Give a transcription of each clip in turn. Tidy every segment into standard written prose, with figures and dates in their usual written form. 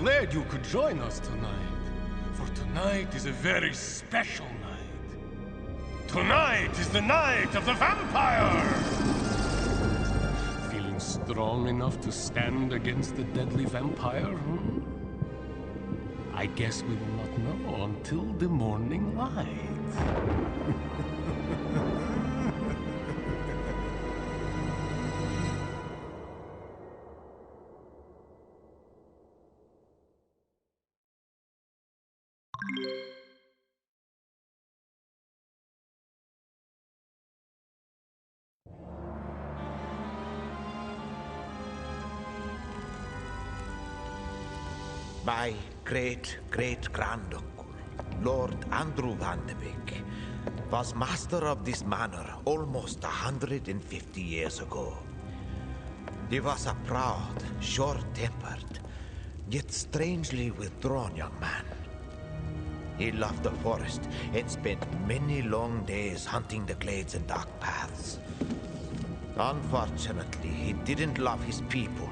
glad you could join us tonight. For tonight is a very special night. Tonight is the night of the vampire! Feeling strong enough to stand against the deadly vampire, huh? I guess we will not know until the morning light. My great-great-granduncle, Lord Andrew Van de Beek, was master of this manor almost 150 years ago. He was a proud, short-tempered, yet strangely withdrawn young man. He loved the forest and spent many long days hunting the glades and dark paths. Unfortunately, he didn't love his people.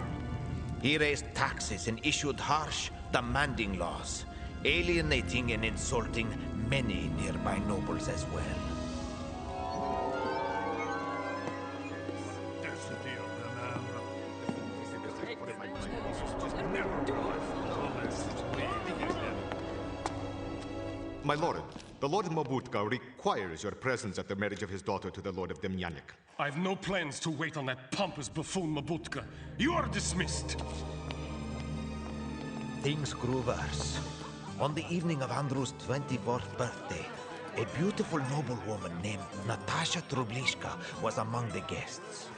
He raised taxes and issued harsh, demanding laws, alienating and insulting many nearby nobles as well. My lord, the Lord Mabutka requires your presence at the marriage of his daughter to the Lord of Demyanik. I've no plans to wait on that pompous buffoon Mabutka. You are dismissed. Things grew worse. On the evening of Andrew's 24th birthday, a beautiful noblewoman named Natasha Trublishka was among the guests.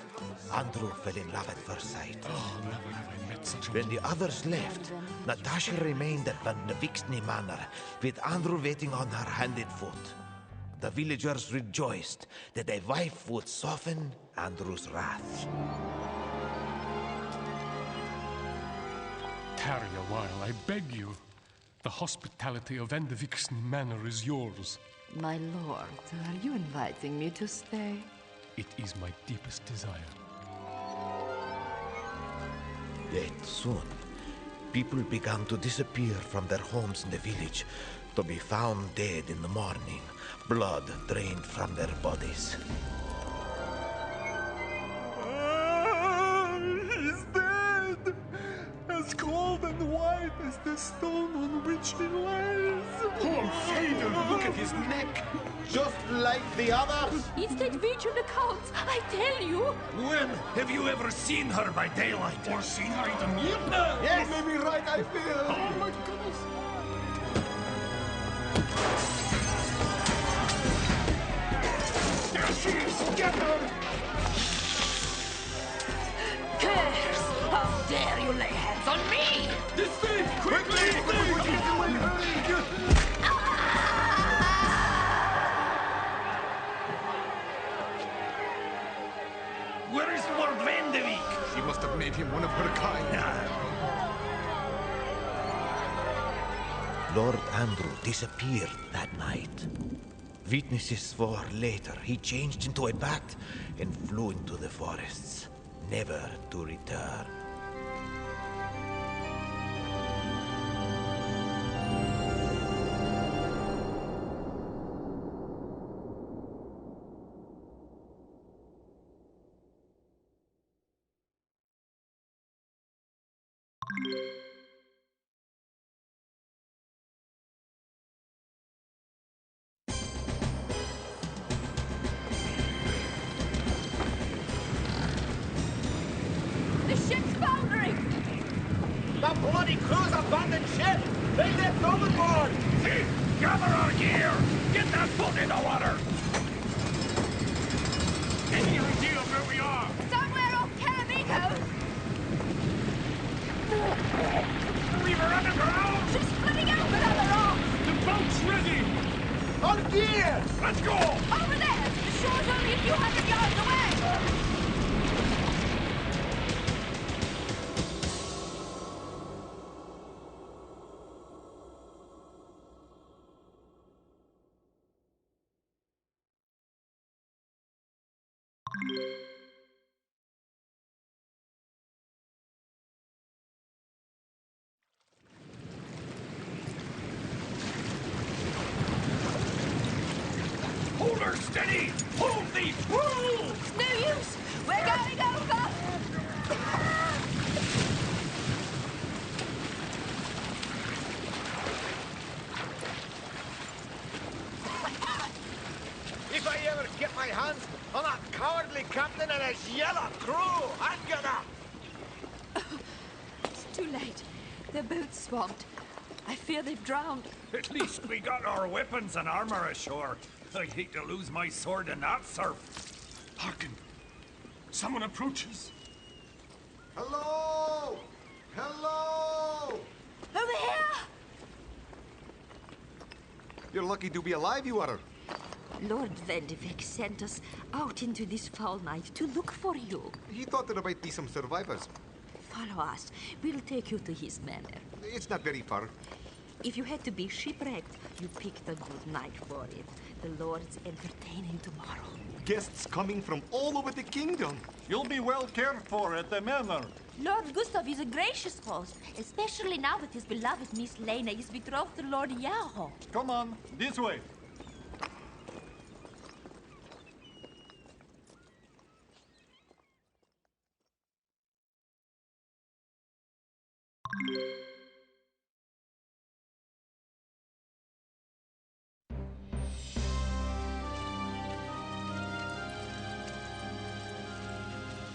Andrew fell in love at first sight. Oh, never have I met such a... When the others left, Natasha remained at Van de Vixney Manor, with Andrew waiting on her hand and foot. The villagers rejoiced that a wife would soften Andrew's wrath. Tarry a while, I beg you. The hospitality of Van de Vixney Manor is yours. My lord, are you inviting me to stay? It is my deepest desire. Yet soon, people began to disappear from their homes in the village, to be found dead in the morning, blood drained from their bodies. He's dead! As cold and white as the stone on which he lies. Poor Fader, look at his neck! Just like the others! It's that witch of the counts, I tell you! When have you ever seen her by daylight? Or seen her eat a meal? Yes! You may be right, I fear. Oh my goodness! There she is! Get her! Curse! How dare you lay hands on me! This thing! Quickly! Where is Lord Van de Beek? She must have made him one of her kind. Lord Andrew disappeared that night. Witnesses swore later he changed into a bat and flew into the forests, never to return. The ship's foundering! The bloody crew's abandoned ship! They left overboard! See! Gather our gear! Get that boat in the water! Any idea of where we are? Somewhere off Canaveral! We were underground! She's splitting out with other rocks! The boat's ready! On gear! Let's go! Over there! The shore's only a few hundred yards away! there, steady! Move these fools! No use! We're going over! If I ever get my hands on that cowardly captain and his yellow crew, I'm gonna... It's too late. Their boat's swamped. I fear they've drowned. At least we got our weapons and armor ashore. I'd hate to lose my sword in that surf. Hearken! Someone approaches. Hello! Hello! Over here! You're lucky to be alive, you are. Lord Vendivik sent us out into this foul night to look for you. He thought there might be some survivors. Follow us. We'll take you to his manor. It's not very far. If you had to be shipwrecked, you picked a good night for it. The Lord's entertaining tomorrow. Guests coming from all over the kingdom. You'll be well cared for at the manor. Lord Gustav is a gracious host, especially now that his beloved Miss Lena is betrothed to Lord Yarho. Come on, this way.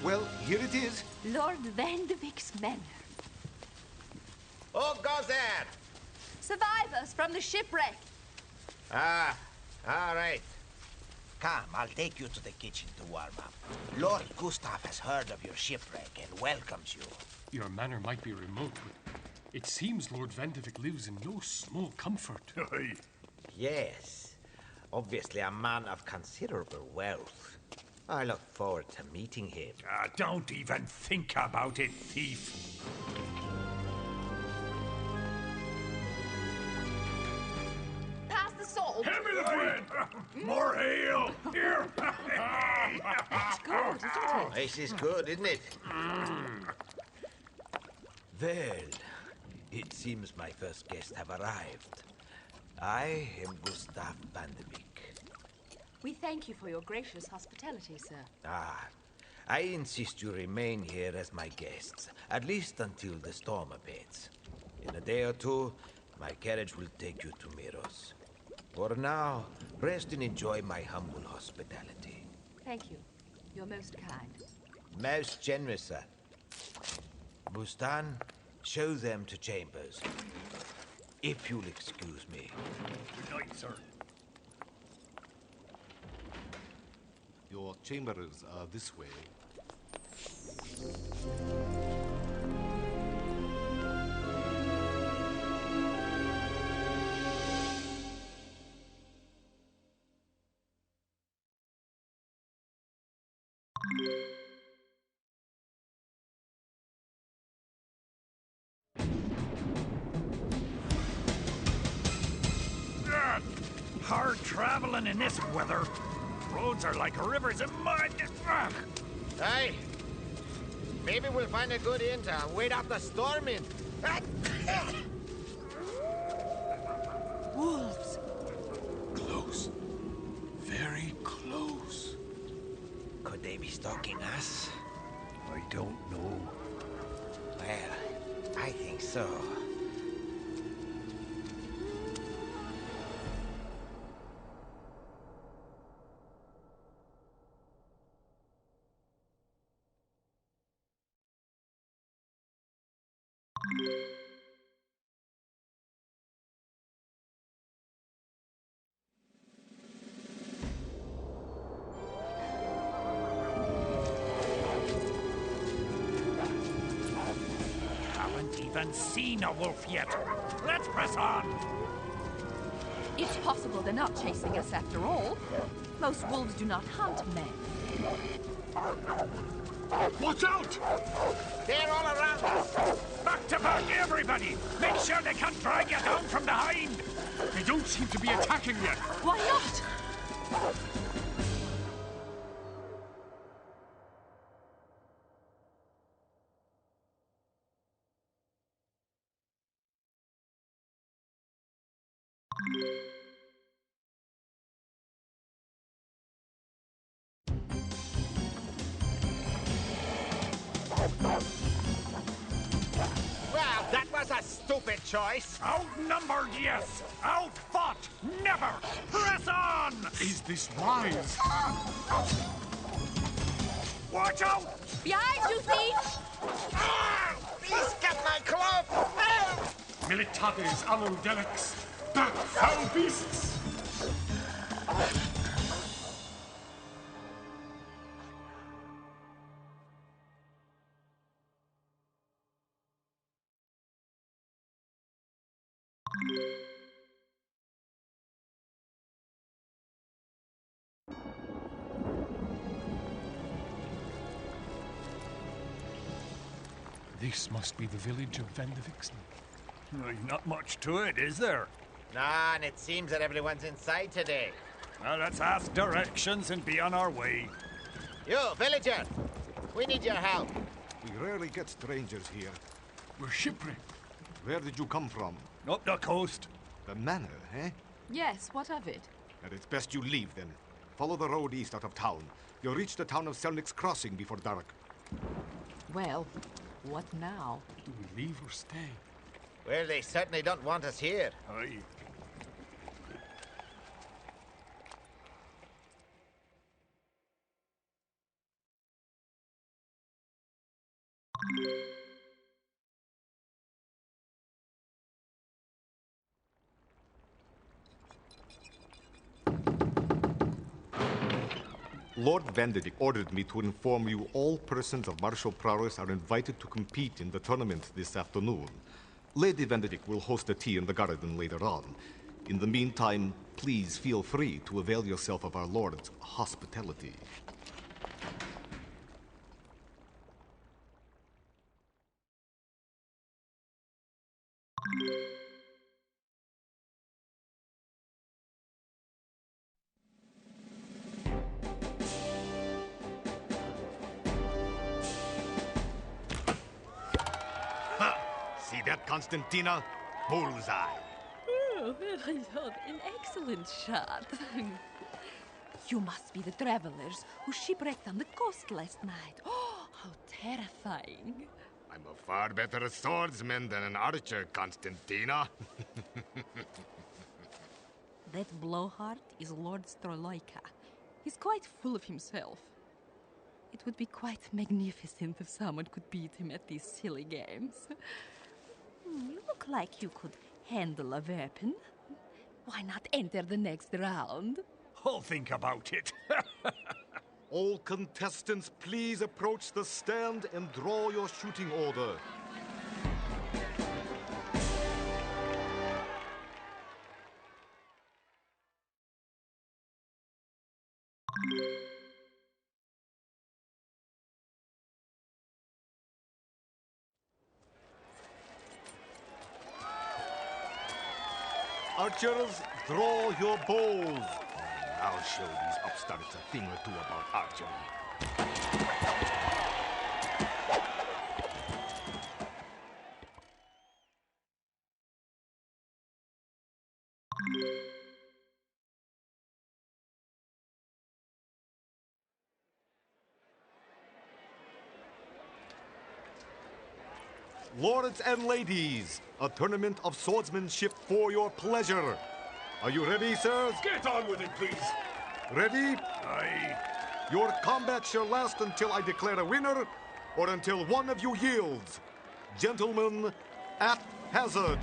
Well, here it is. Lord Vandevik's manor. Who goes there? Survivors from the shipwreck. Ah, all right. Come, I'll take you to the kitchen to warm up. Lord Gustav has heard of your shipwreck and welcomes you. Your manor might be remote, but it seems Lord Vandevik lives in no small comfort. Yes, obviously a man of considerable wealth. I look forward to meeting him. Don't even think about it, thief. Pass the salt. Hand me the bread! More ale! Here! It's good, isn't it? This is good, isn't it? Well, it seems my first guests have arrived. I am Gustav Vandevik. We thank you for your gracious hospitality, sir. I insist you remain here as my guests, at least until the storm abates. In a day or two, my carriage will take you to Miros. For now, rest and enjoy my humble hospitality. Thank you. You're most kind. Most generous, sir. Bustan, show them to chambers. If you'll excuse me. Good night, sir. Your chambers are this way. Hard traveling in this weather. Roads are like rivers of mud. Ugh. Hey, maybe we'll find a good inn to wait out the storm in. Wolves. Close. Very close. Could they be stalking us? I don't know. Well, I think so. Haven't even seen a wolf yet. Let's press on. It's possible they're not chasing us after all. Most wolves do not hunt men. Watch out! They're all around us. Back to back, everybody! Make sure they can't drag you down from behind! They don't seem to be attacking yet. Why not? stupid choice. Outnumbered, yes. Outfought, never. Press on! Is this wise? Watch out! Behind you, thief! Please get my club! Help! Militates anum delex, back foul beasts! This must be the village of Vandevixen. Not much to it, is there? Nah, and it seems that everyone's inside today. Well, let's ask directions and be on our way. You, villager! We need your help. We rarely get strangers here. We're shipwrecked. Where did you come from? Up the coast. The manor, eh? Yes, what of it? And it's best you leave then. Follow the road east out of town. You'll reach the town of Selnick's Crossing before dark. Well, what now? Do we leave or stay? Well, they certainly don't want us here. Aye. Lord Vanderdyck ordered me to inform you all persons of martial prowess are invited to compete in the tournament this afternoon. Lady Vanderdyck will host a tea in the garden later on. In the meantime, please feel free to avail yourself of our Lord's hospitality. See that, Constantina? Bullseye. Oh, my lord, an excellent shot. You must be the travelers who shipwrecked on the coast last night. Oh, how terrifying. I'm a far better swordsman than an archer, Constantina. That blowhard is Lord Stroloika. He's quite full of himself. It would be quite magnificent if someone could beat him at these silly games. You look like you could handle a weapon. Why not enter the next round? I'll think about it. All contestants, please approach the stand and draw your shooting order. Archers, draw your bows. I'll show these upstarts a thing or two about archery. Lords and ladies, a tournament of swordsmanship for your pleasure. Are you ready, sirs? Get on with it, please. Ready? Aye. Your combat shall last until I declare a winner, or until one of you yields. Gentlemen, at hazard.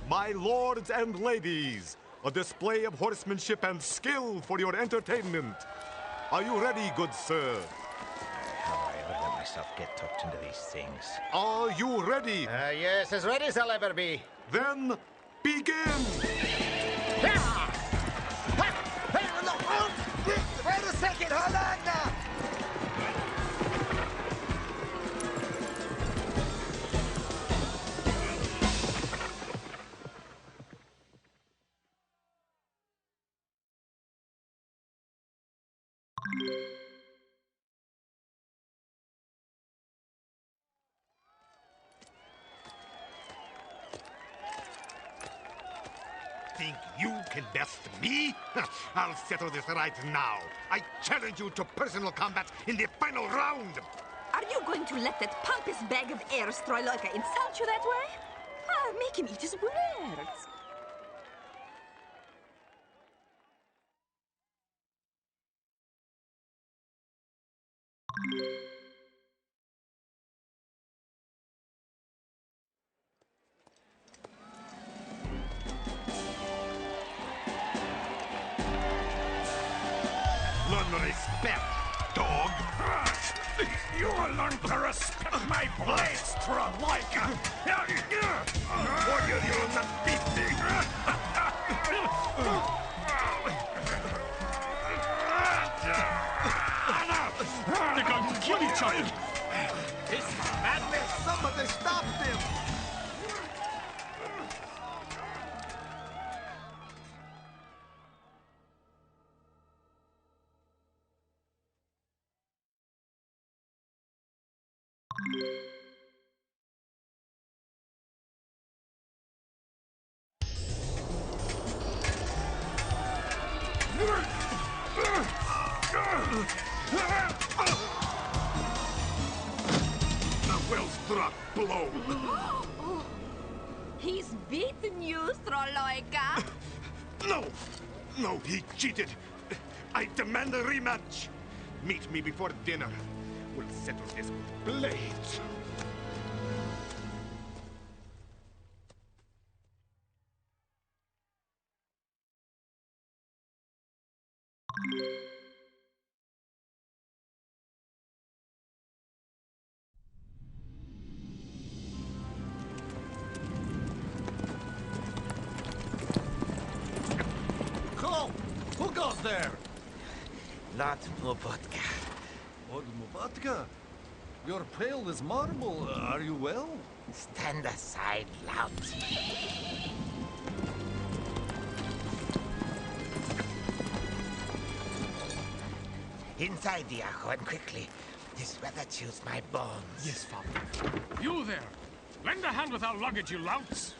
My lords and ladies, a display of horsemanship and skill for your entertainment. Are you ready, good sir? How do I ever let myself get tucked into these things? Are you ready? Yes, as ready as I'll ever be. Then begin! it! Hold on now! Think you can best me? I'll settle this right now. I challenge you to personal combat in the final round. Are you going to let that pompous bag of air Stroyloika insult you that way? Ah, make him eat his words. Learn respect, dog. You will learn to respect my blades, Trolaika! Or you'll not beat me. They're going to kill each other! It's madness! Somebody stop them! A well-struck blow. He's beaten you, Stroyloika. No, he cheated. I demand a rematch. Meet me before dinner. We'll settle this with blades. Halt! Who goes there? Not Mobotka. Lord Mubatka? You're pale as marble. Are you well? Stand aside, lout. Inside the Archon, quickly. This weather chills my bones. Yes, Father. You there! Lend a hand with our luggage, you louts!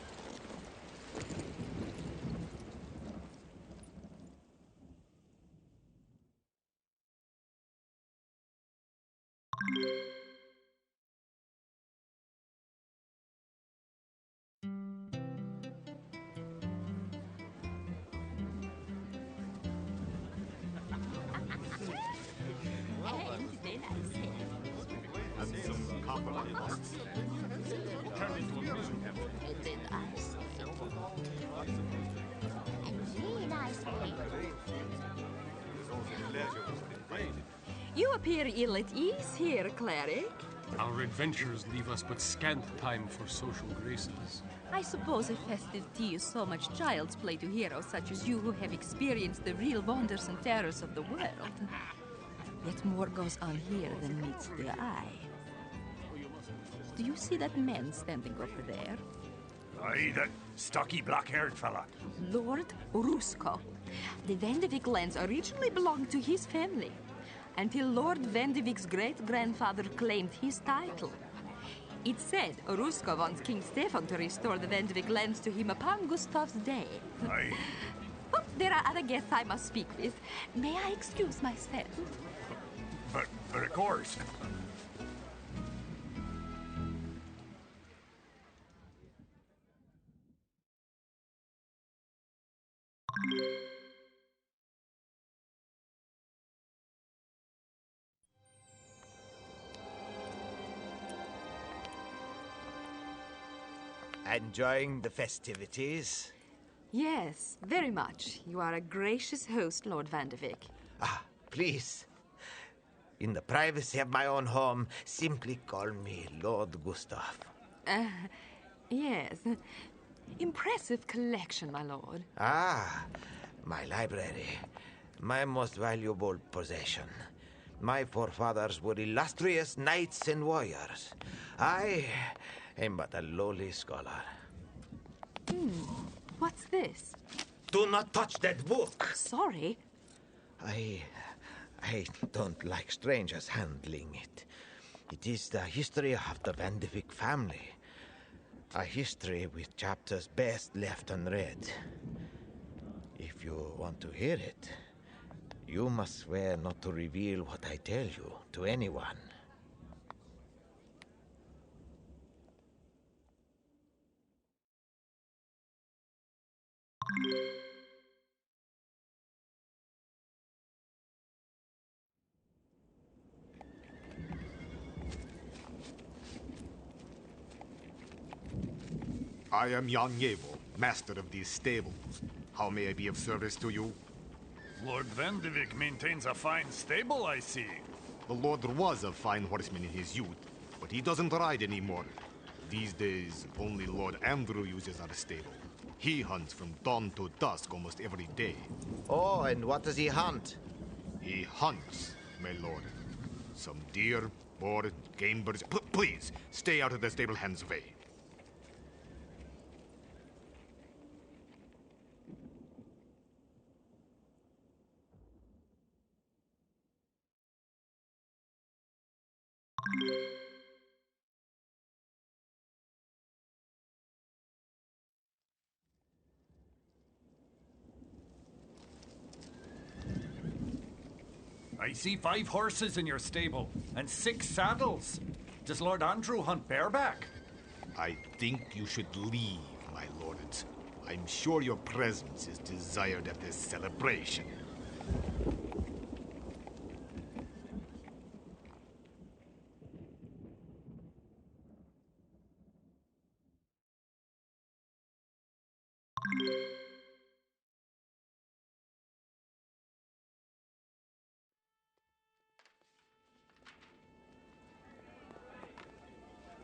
And some copper busts. You appear ill at ease here, cleric. Our adventures leave us but scant time for social graces. I suppose a festive tea is so much child's play to heroes such as you who have experienced the real wonders and terrors of the world. Yet more goes on here than meets the eye. Do you see that man standing over there? Aye, that stocky black-haired fella. Lord Rusko. The Vandevik lands originally belonged to his family, until Lord Vandevik's great-grandfather claimed his title. It's said Rusko wants King Stefan to restore the Vandevik lands to him upon Gustav's death. Aye. Oh, there are other guests I must speak with. May I excuse myself? But of course. Enjoying the festivities? Yes, very much. You are a gracious host, Lord Vandevik. Ah, please. In the privacy of my own home, simply call me Lord Gustav. Yes. Impressive collection, my lord. Ah, my library. My most valuable possession. My forefathers were illustrious knights and warriors. I am but a lowly scholar. What's this? Do not touch that book! Sorry. I don't like strangers handling it. It is the history of the Van de Vick family. A history with chapters best left unread. If you want to hear it, you must swear not to reveal what I tell you to anyone. I am Jan Yevo, master of these stables. How may I be of service to you? Lord Van de Vick maintains a fine stable, I see. The Lord was a fine horseman in his youth, but he doesn't ride anymore. These days, only Lord Andrew uses our stable. He hunts from dawn to dusk almost every day. Oh, and what does he hunt? He hunts, my lord. Some deer, boar, game birds. Please, stay out of the stable hand's way. I see 5 horses in your stable, and 6 saddles. Does Lord Andrew hunt bareback? I think you should leave, my lords. I'm sure your presence is desired at this celebration.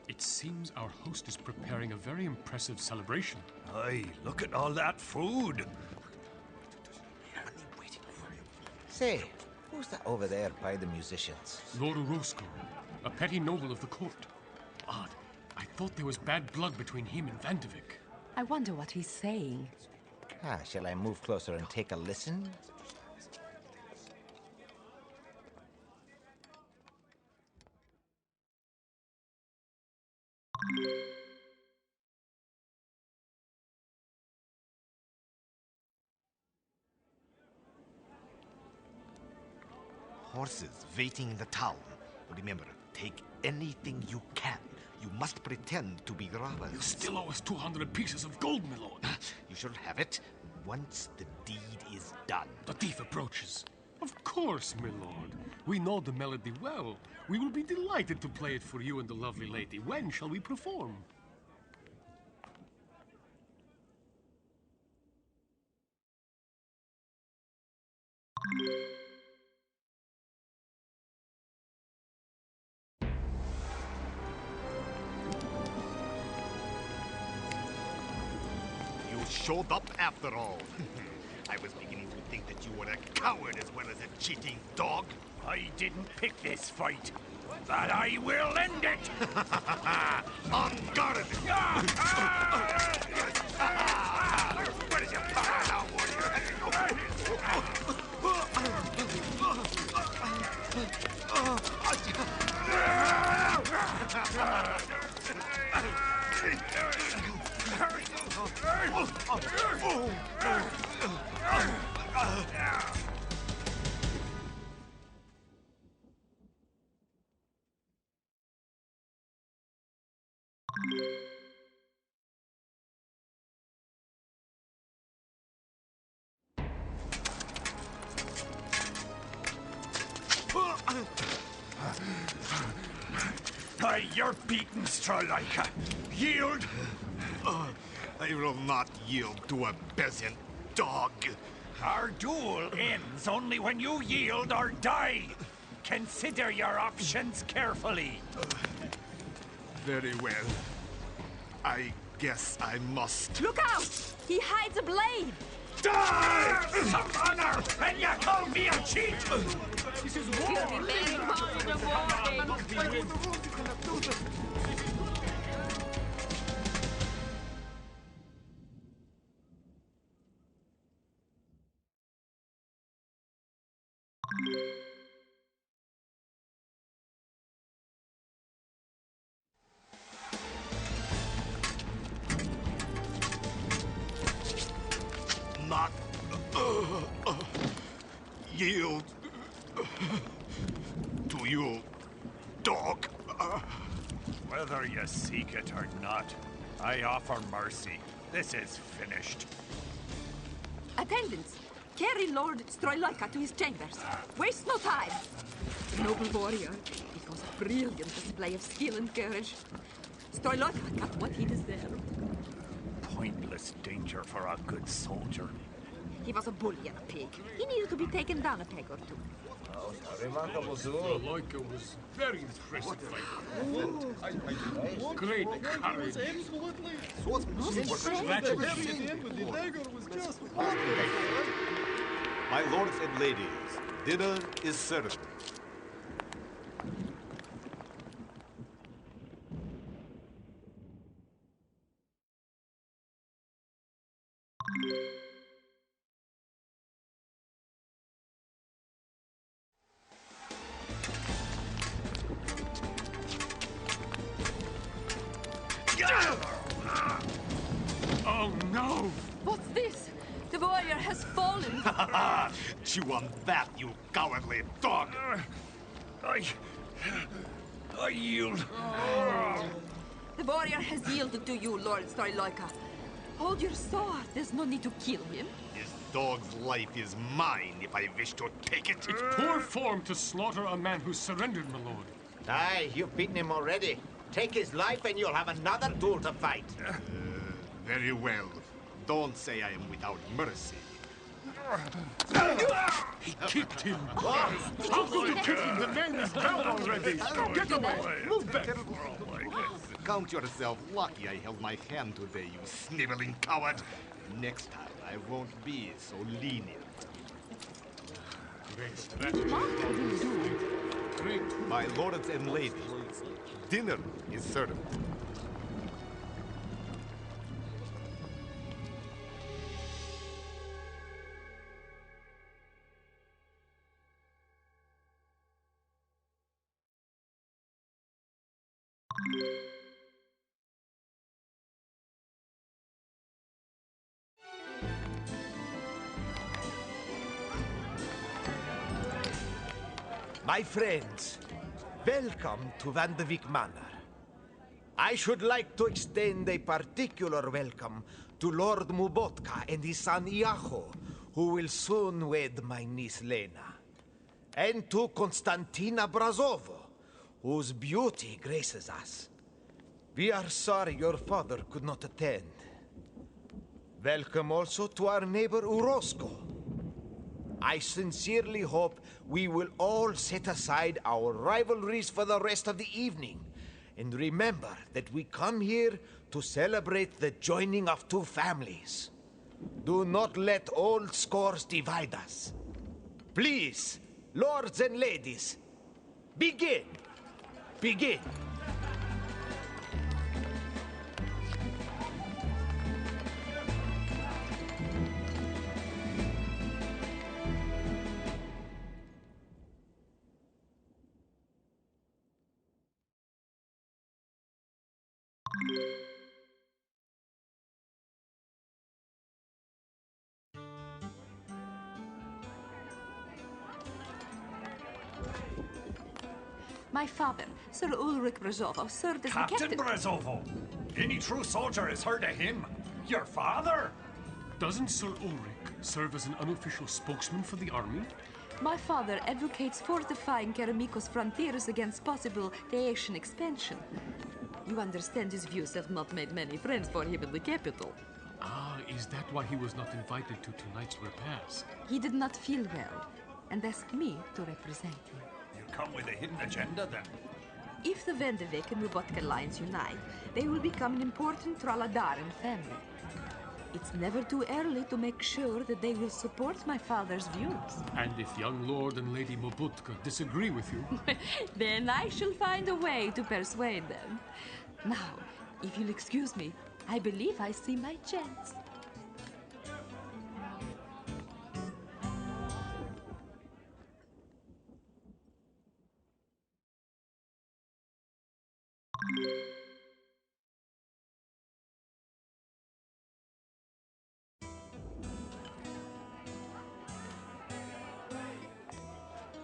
It seems our host is preparing a very impressive celebration. Aye, look at all that food. Say, who's that over there by the musicians? Lord Orozco, a petty noble of the court. Odd. I thought there was bad blood between him and Van de Vick. I wonder what he's saying. Shall I move closer and take a listen? Horses waiting in the town. Remember, take anything you can. You must pretend to be robbers. You still owe us 200 pieces of gold, my lord. You shall have it once the deed is done. The thief approaches. Of course, my lord. We know the melody well. We will be delighted to play it for you and the lovely lady. When shall we perform? You showed up after all. I was beginning to think that you were a coward as well as a cheating dog. I didn't pick this fight, but I will end it! On guard! Where is your power now, Aye, you're beaten, Stralaika. Yield! I will not yield to a peasant dog. Our duel ends only when you yield or die. Consider your options carefully. Very well. I guess I must. Look out! He hides a blade! Die! Some honor, and you call me a cheat! This is war! You'll be very hard in the morning. Not yield to you, dog. Whether you seek it or not, I offer mercy. This is finished. Attendants, carry Lord Stroilaka to his chambers. Waste no time. Noble warrior, it was a brilliant display of skill and courage. Stroilaka got what he deserved. Pointless danger for a good soldier. He was a bully and a pig. He needed to be taken down a peg or two. Loika was very impressive. Great courage. My lords and ladies, dinner is served. Oh no! What's this? The warrior has fallen. Chew on that, you cowardly dog! I yield. The warrior has yielded to you, Lord Stroilaka. Hold your sword. There's no need to kill him. This dog's life is mine if I wish to take it. It's poor form to slaughter a man who surrendered, my lord. Aye, you've beaten him already. Take his life and you'll have another duel to fight. Very well. Don't say I am without mercy. He kicked him. How could you kick him? The man is down already. Get away. Move back. Count yourself lucky I held my hand today, you sniveling coward. Next time, I won't be so lenient. Great strategy. Great. My lords and ladies, dinner is served. My friends, welcome to Van de Beek Manor. I should like to extend a particular welcome to Lord Mubotka and his son Iacho, who will soon wed my niece Lena. And to Konstantina Brazovo, whose beauty graces us. We are sorry your father could not attend. Welcome also to our neighbor Urosco. I sincerely hope we will all set aside our rivalries for the rest of the evening. And remember that we come here to celebrate the joining of two families. Do not let old scores divide us. Please, lords and ladies, begin. Begin. My father, Sir Ulrich Brazovo, served as the Captain captain. Brazovo! Any true soldier has heard of him. Your father? Doesn't Sir Ulrich serve as an unofficial spokesman for the army? My father advocates fortifying Keramikos frontiers against possible Dacian expansion. You understand his views have not made many friends for him in the capital. Ah, is that why he was not invited to tonight's repast? He did not feel well and asked me to represent him. You come with a hidden agenda, then? If the Van de Beek and Mubotka lines unite, they will become an important Tralladaran family. It's never too early to make sure that they will support my father's views. And if young Lord and Lady Mobutka disagree with you... Then I shall find a way to persuade them. Now, if you'll excuse me, I believe I see my chance.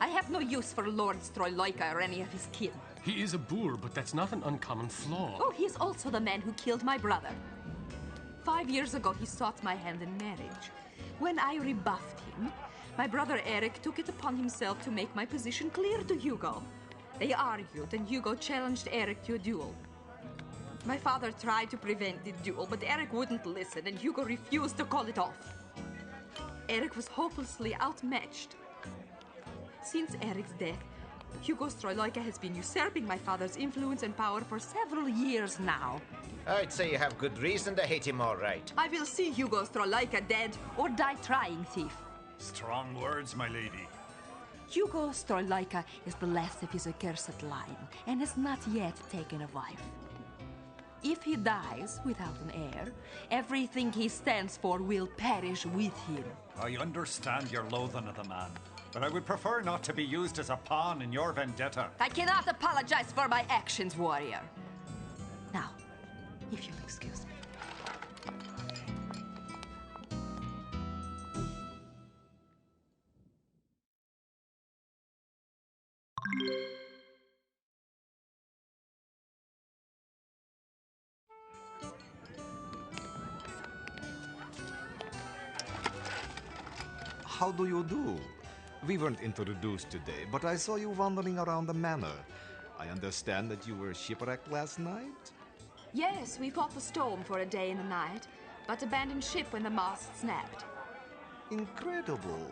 I have no use for Lord Stroyloika or any of his kin. He is a boor, but that's not an uncommon flaw. Oh, he is also the man who killed my brother. 5 years ago, he sought my hand in marriage. When I rebuffed him, my brother Eric took it upon himself to make my position clear to Hugo. They argued, and Hugo challenged Eric to a duel. My father tried to prevent the duel, but Eric wouldn't listen, and Hugo refused to call it off. Eric was hopelessly outmatched. Since Eric's death, Hugo Stroyloika has been usurping my father's influence and power for several years now. I'd say you have good reason to hate him, all right. I will see Hugo Stroyloika dead or die trying, thief. Strong words, my lady. Hugo Stroyloika is the last of his accursed line and has not yet taken a wife. If he dies without an heir, everything he stands for will perish with him. I understand your loathing of the man, but I would prefer not to be used as a pawn in your vendetta. I cannot apologize for my actions, warrior. Now, if you'll excuse me. How do you do? We weren't introduced today, but I saw you wandering around the manor. I understand that you were shipwrecked last night? Yes, we fought the storm for a day and a night, but abandoned ship when the mast snapped. Incredible.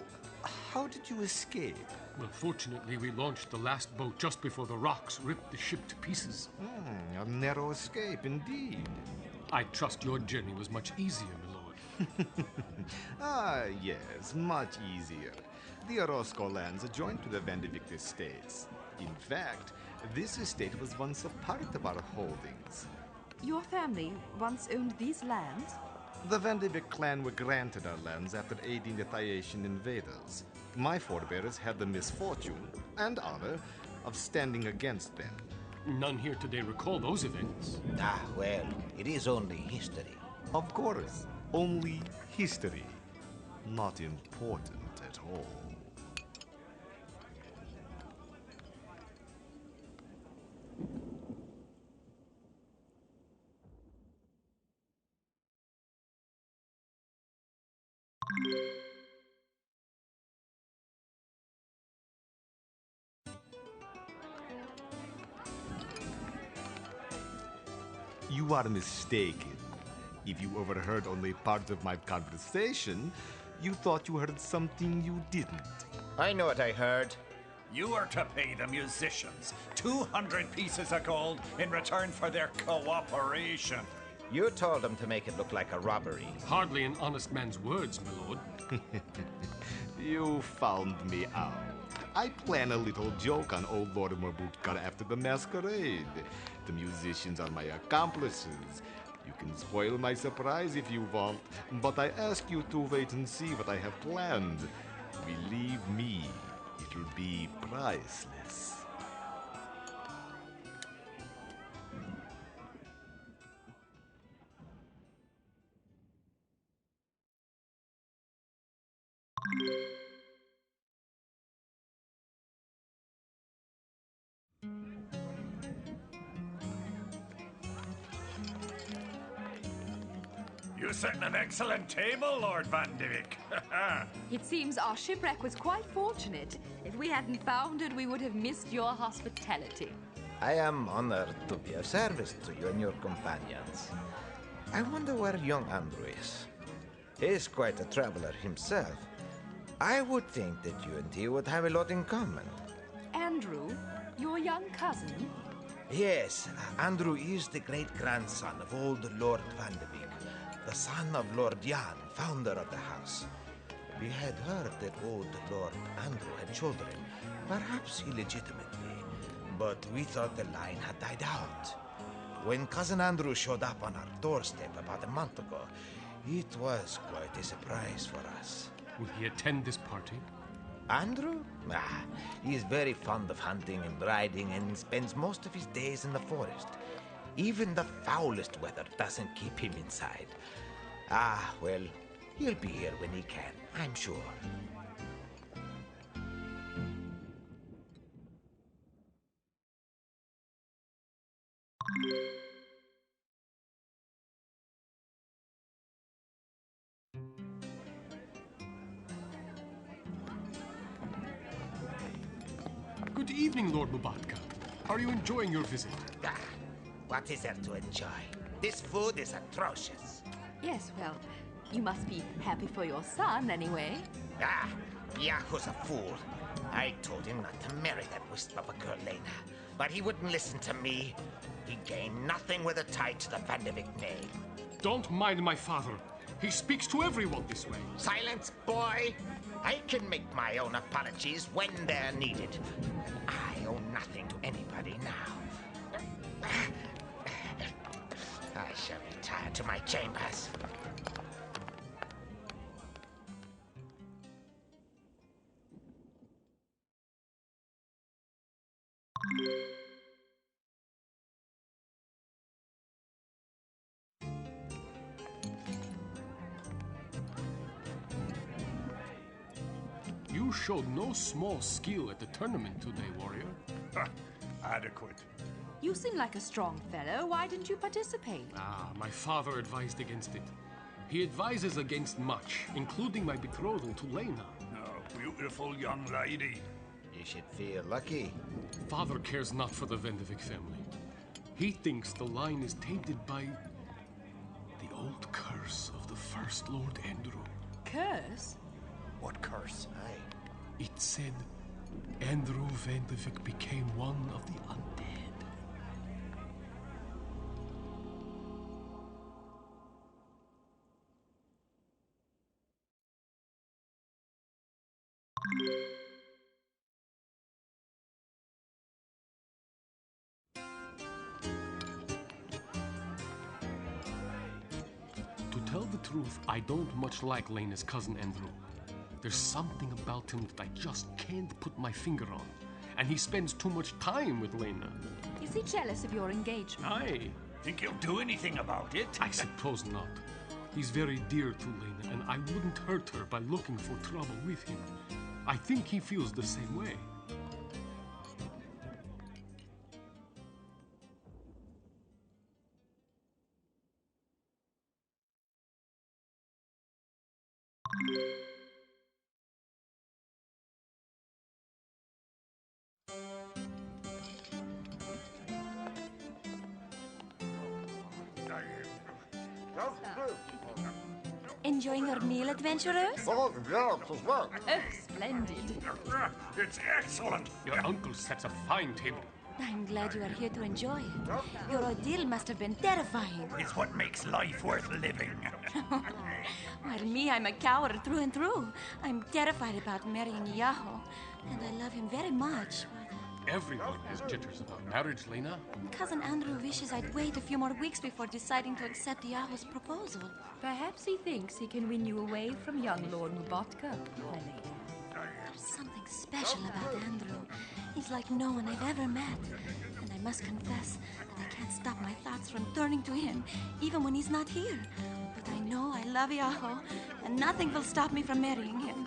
How did you escape? Well, fortunately, we launched the last boat just before the rocks ripped the ship to pieces. A narrow escape indeed. I trust your journey was much easier, my lord. Yes, much easier. The Orozco lands adjoin to the Vandevict estates. In fact, this estate was once a part of our holdings. Your family once owned these lands? The Vandevict clan were granted our lands after aiding the Thaiatian invaders. My forebears had the misfortune, and honor, of standing against them. None here today recall those events. Ah, well, it is only history. Of course, only history. Not important at all. You are mistaken. If you overheard only part of my conversation, you thought you heard something you didn't. I know what I heard. You are to pay the musicians 200 pieces of gold in return for their cooperation. You told them to make it look like a robbery. Hardly an honest man's words, my lord. You found me out. I plan a little joke on old Lord Mobutka after the masquerade. The musicians are my accomplices. You can spoil my surprise if you want, but I ask you to wait and see what I have planned. Believe me, it'll be priceless. You set an excellent table, Lord Vandevick. It seems our shipwreck was quite fortunate. If we hadn't foundered, we would have missed your hospitality. I am honored to be of service to you and your companions. I wonder where young Andrew is. He is quite a traveler himself. I would think that you and he would have a lot in common. Andrew, your young cousin? Yes, Andrew is the great-grandson of old Lord Van de Beek, the son of Lord Jan, founder of the house. We had heard that old Lord Andrew had children, perhaps illegitimately, but we thought the line had died out. When Cousin Andrew showed up on our doorstep about a month ago, it was quite a surprise for us. Will he attend this party? Andrew? He is very fond of hunting and riding and spends most of his days in the forest. Even the foulest weather doesn't keep him inside. Well, he'll be here when he can, I'm sure. Good evening, Lord Mubatka. Are you enjoying your visit? What is there to enjoy? This food is atrocious. Yes, well, you must be happy for your son anyway. Yahu's a fool. I told him not to marry that wisp of a girl, Lena, but he wouldn't listen to me. He gained nothing with a tie to the Van de Beek name. Don't mind my father. He speaks to everyone this way. Silence, boy! I can make my own apologies when they're needed. I owe nothing to anybody now. I shall retire to my chambers. You showed no small skill at the tournament today, warrior. Adequate. You seem like a strong fellow. Why didn't you participate? My father advised against it. He advises against much, including my betrothal to Lena. Oh, beautiful young lady. You should feel lucky. Father cares not for the Vendevik family. He thinks the line is tainted by the old curse of the first Lord Andrew. Curse? What curse? Aye. It said Andrew Vendevik became one of the undead. To tell the truth, I don't much like Lena's cousin Andrew. There's something about him that I just can't put my finger on. And he spends too much time with Lena. Is he jealous of your engagement? Aye. Think he'll do anything about it? I suppose not. He's very dear to Lena, and I wouldn't hurt her by looking for trouble with him. I think he feels the same way. Enjoying your meal, adventurers? Oh, yes, as well. Oh, splendid. It's excellent. Your uncle sets a fine table. I'm glad you are here to enjoy it. Your ordeal must have been terrifying. It's what makes life worth living. While me, I'm a coward through and through. I'm terrified about marrying Yahoo, and I love him very much. Everyone has jitters about marriage, Lena. Cousin Andrew wishes I'd wait a few more weeks before deciding to accept Yahoo's proposal. Perhaps he thinks he can win you away from young Lord Mubatka, my lady. There's something special about Andrew. He's like no one I've ever met. And I must confess that I can't stop my thoughts from turning to him, even when he's not here. But I know I love Yahoo, and nothing will stop me from marrying him.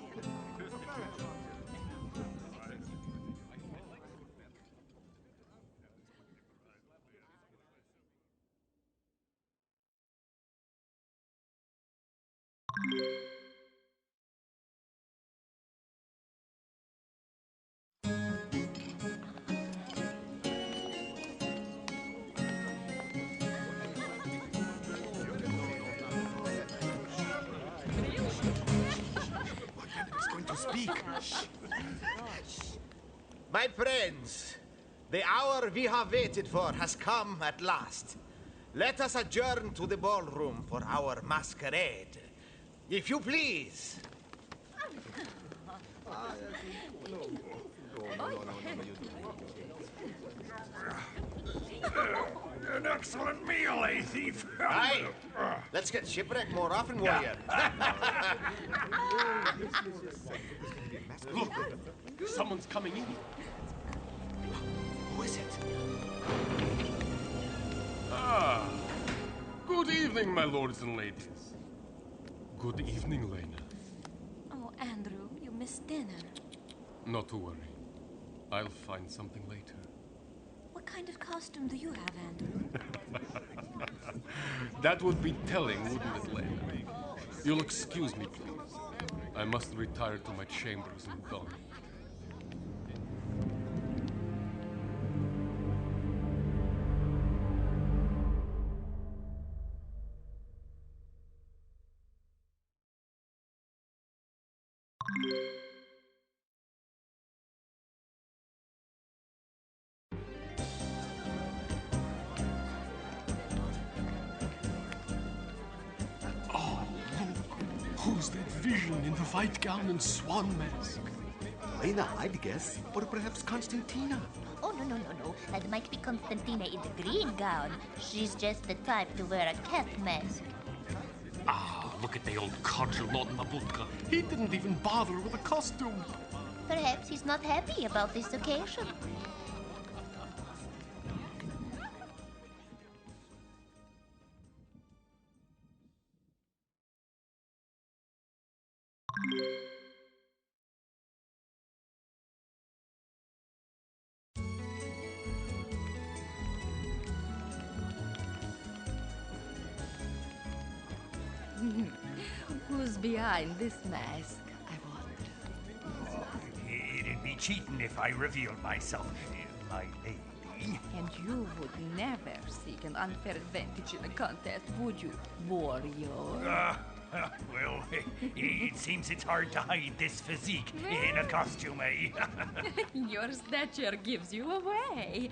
It's going to speak. My friends, The hour we have waited for has come at last. Let us adjourn to the ballroom for our masquerade. If you please. An excellent meal, eh, thief? Aye. Let's get shipwrecked more often, warrior. Look, someone's coming in. Who is it? Ah, good evening, my lords and ladies. Good evening, Lena. Oh, Andrew, you missed dinner. Not to worry. I'll find something later. What kind of costume do you have, Andrew? That would be telling, wouldn't it, Lena? You'll excuse me, please. I must retire to my chambers in dawn. Oh, look! Who's that vision in the white gown and swan mask? Lena, I'd guess. Or perhaps Constantina. Oh, no. That might be Constantina in the green gown. She's just the type to wear a cat mask. Ah, look at the old codger, Lord Nabutka. He didn't even bother with a costume. Perhaps he's not happy about this occasion. Who's behind this mask, I wonder? It'd be cheating if I revealed myself, my lady. And you would never seek an unfair advantage in a contest, would you, warrior? Well, it seems it's hard to hide this physique in a costume, eh? Your stature gives you away.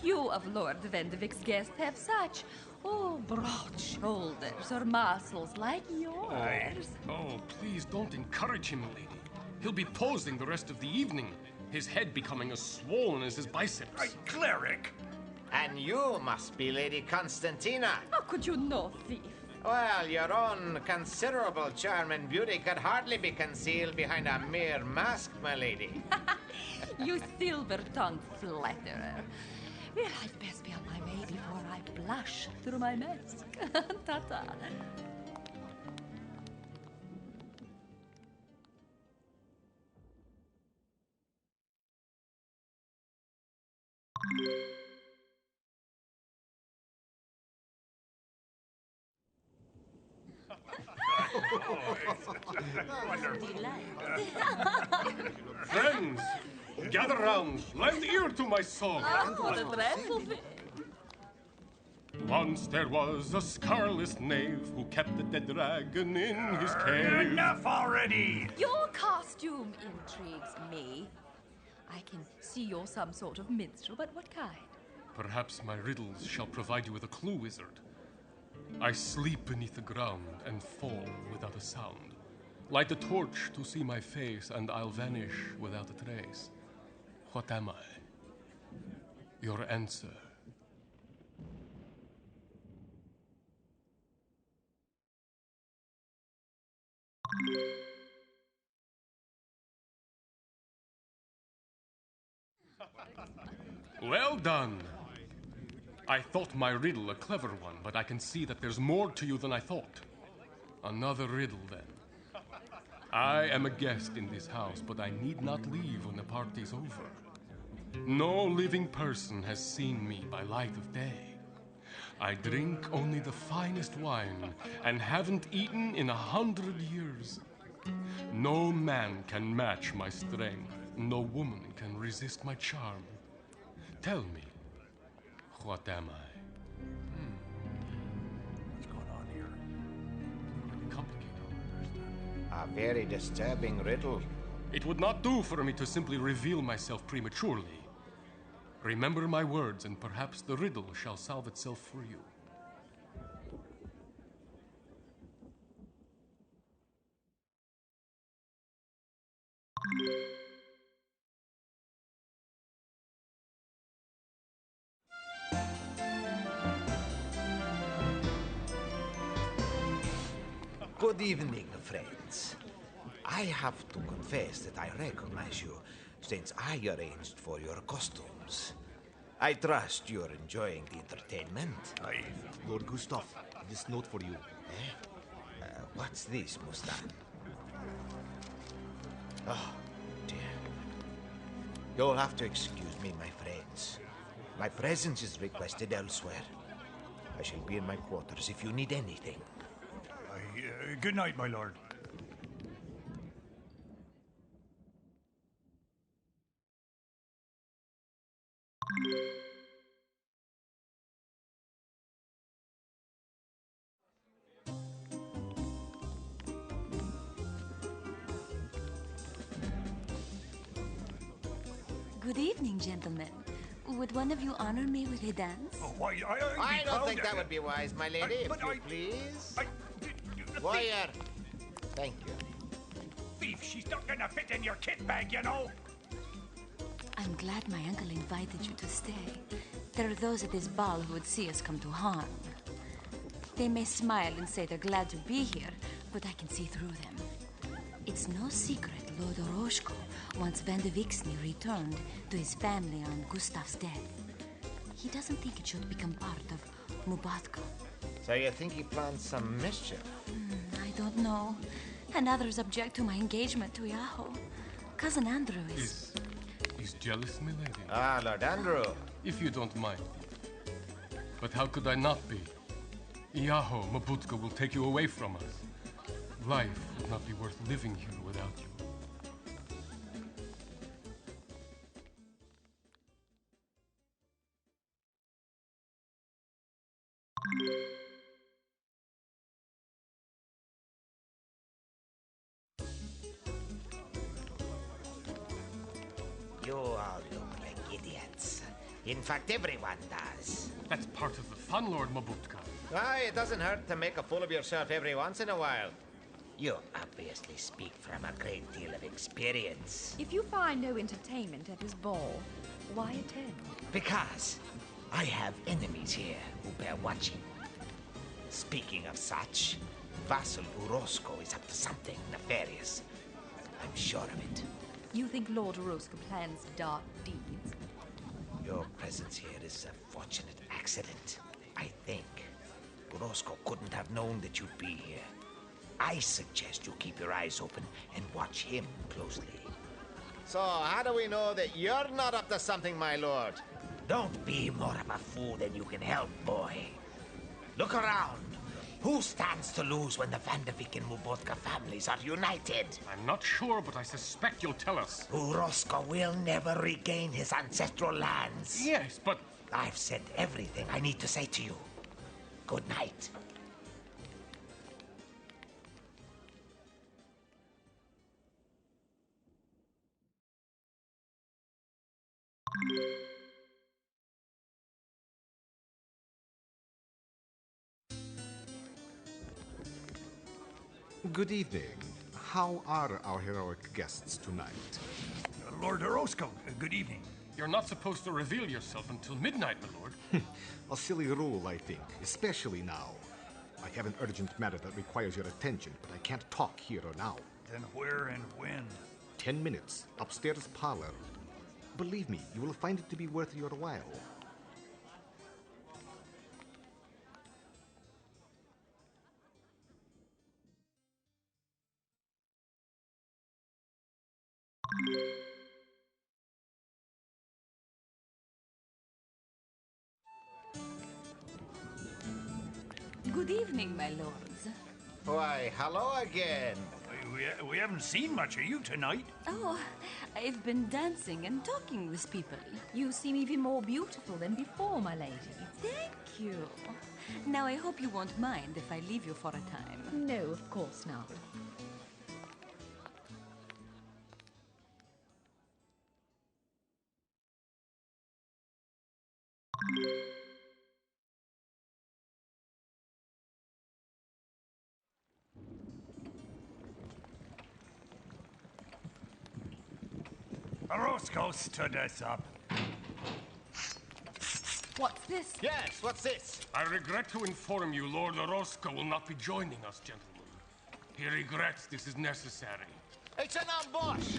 Few of Lord Vendivick's guests have such, broad shoulders or muscles like yours. Oh, please don't encourage him, lady. He'll be posing the rest of the evening, his head becoming as swollen as his biceps. Cleric! And you must be Lady Constantina. How could you know, thief? Well, your own considerable charm and beauty could hardly be concealed behind a mere mask, my lady. You silver-tongued flatterer. Well, I'd best be on my way before I blush through my mask. Ta-ta. Friends, gather round, lend ear to my song. Oh, the dreadful thing. Once there was a scarlet knave who kept the dead dragon in his cave. Enough already! Your costume intrigues me. I can see you're some sort of minstrel, but what kind? Perhaps my riddles shall provide you with a clue, wizard. I sleep beneath the ground and fall without a sound. Light a torch to see my face, and I'll vanish without a trace. What am I? Your answer. Well done. I thought my riddle a clever one, but I can see that there's more to you than I thought. Another riddle, then. I am a guest in this house, but I need not leave when the party's over. No living person has seen me by light of day. I drink only the finest wine, and haven't eaten in 100 years. No man can match my strength. No woman can resist my charm. Tell me, what am I? What's going on here? Complicated. A very disturbing riddle. It would not do for me to simply reveal myself prematurely. Remember my words, and perhaps the riddle shall solve itself for you. Good evening, friends. I have to confess that I recognize you, since I arranged for your costumes. I trust you're enjoying the entertainment. Aye. Lord Gustav, this note for you. What's this, Mystara? Oh, dear. You'll have to excuse me, my friends. My presence is requested elsewhere. I shall be in my quarters if you need anything. Good night, my lord. Good evening, gentlemen. Would one of you honor me with a dance? Oh, why, I don't think that would be wise, my lady. If you please. Warrior. Thank you. Thief, she's not gonna fit in your kit bag, you know. I'm glad my uncle invited you to stay. There are those at this ball who would see us come to harm. They may smile and say they're glad to be here, but I can see through them. It's no secret Lord Oroshko wants Van de Vixney returned to his family on Gustav's death. He doesn't think it should become part of Mubatka. So you think he plans some mischief? I don't know. And others object to my engagement to Iaho. Cousin Andrew is... Is jealous, milady? Ah, Lord Andrew. If you don't mind. But how could I not be? Iaho, Mabutka will take you away from us. Life would not be worth living here without you. You all look like idiots. In fact, everyone does. That's part of the fun, Lord Mabutka. Why, it doesn't hurt to make a fool of yourself every once in a while. You obviously speak from a great deal of experience. If you find no entertainment at this ball, why attend? Because I have enemies here who bear watching. Speaking of such, Vassal Urosko is up to something nefarious. I'm sure of it. You think Lord Oroska plans dark deeds? Your presence here is a fortunate accident, I think. Urosko couldn't have known that you'd be here. I suggest you keep your eyes open and watch him closely. So, how do we know that you're not up to something, my lord? Don't be more of a fool than you can help, boy. Look around. Who stands to lose when the Van de Vick and Mubotka families are united? I'm not sure, but I suspect you'll tell us. Urosko will never regain his ancestral lands. Yes, but... I've said everything I need to say to you. Good night. Good evening. How are our heroic guests tonight? Lord Orosko, good evening. You're not supposed to reveal yourself until midnight, my lord. A silly rule, I think, especially now. I have an urgent matter that requires your attention, but I can't talk here or now. Then where and when? 10 minutes, upstairs parlor. Believe me, you will find it to be worth your while. Good evening, my lords. Why, hello again. We haven't seen much of you tonight. Oh, I've been dancing and talking with people. You seem even more beautiful than before, my lady. Thank you. Now I hope you won't mind if I leave you for a time. No, of course not. Roscoe stood us up. What's this? Yes, what's this? I regret to inform you, Lord Orozco will not be joining us, gentlemen. He regrets this is necessary. It's an ambush!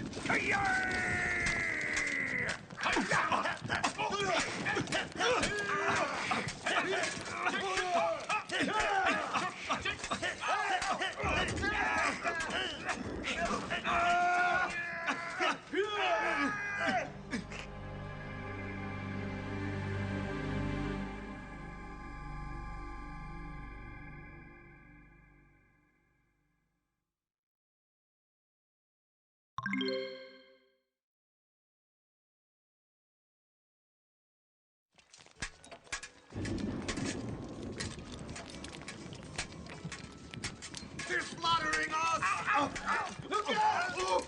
They're slaughtering us! Look out! Look out!